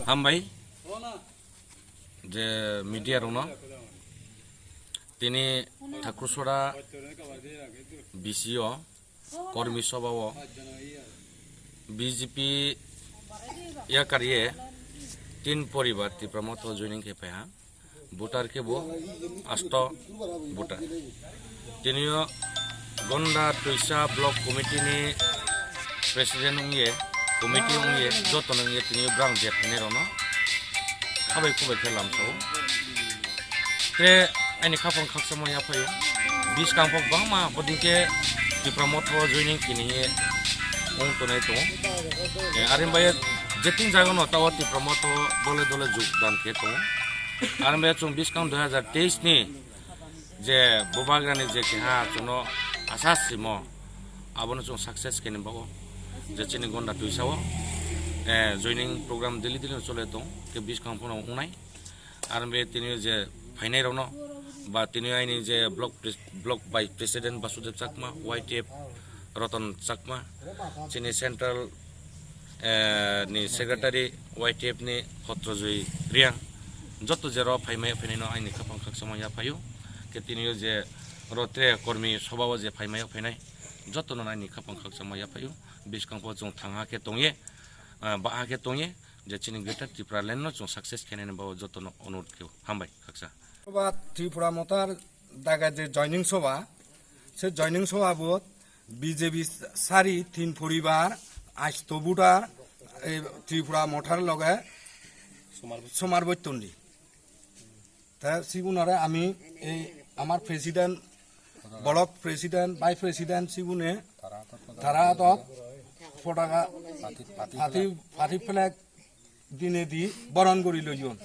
হামবাই যে মিডিয়ার তিনি ঠাকুরসরা বিসিও কর্মী সভাও বিজেপি ইয়াকারিয়ে তিন পরিবার তীব্রমত জয়নিং কে পেহা ভোটার কে বো আষ্ট ভোটার তিনিও গন্ডা টৈসা ব্লক কমিটি ni প্রেসিডেন্ট উংয়ে কমিটি উংয়ে যতন উংয়ে তিনি ব্রাং যে ফেনে রনো খাবাই খুবাই খেলাম সব তে আইনি খাপন খাকসাময় আফাयो বিশ কামপক বাংমা বদিকে তীব্রমত জয়নিং কিনিয়ে उन तो नहीं तो आरिम्बाय जेटिंग जागोन तावा तीव्रमत दले दले योगदान के तो आरिम्बाय 24/2023 नि जे बोबाग्रानि जे केहा चुनो आसासिमो आबनो जों सक्सेस केनि बागो जे चिनि गन्दा तुइसाव जॉइनिंग प्रोग्राम दिल्ली दिल्ली चले तो के 20 कामफोन उनाय आरिम्बाय तिनि जे फाइनाय रनो बा तिनि आइनि जे ब्लक बाय प्रेसिडेंट बासुदेव चाकमा वाइटिएफ रतन चाकमा चिनी सेंट्रल नि सेक्रेटारि वाइटिएफ नि खत्रजय रियां जत जेरो फाइमाय फैनाय आइनि खापां खाकसामाय आफायो के तिनियो जे रत्रे कर्मी सभाव जे फाइमाय फैनाय जतन आइनि खापां खाकसामाय आफायो बिसकांपो जों थाङा के तंगे बाहा के तंगे जे चिनी ग्रेटर त्रिपुरा लैंड जों सक्सेस केनेन बाव जतन अनुरोध के हामबाय खाकसा सभा त्रिपुरा मतार दागा जे जॉइनिंग सभा से जॉइनिंग सभा बहुत बीजेपी सारी तीन परिवार आस्त भोटार त्रिपुरा मठार लगे समार बৈতন্ডি তা সিগুনারে আমি এই আমার president block president vice president সিগুনে তারা তো পতাকা ফাটি ফ্ল্যাগ দিনে দি বরণ করি লইজন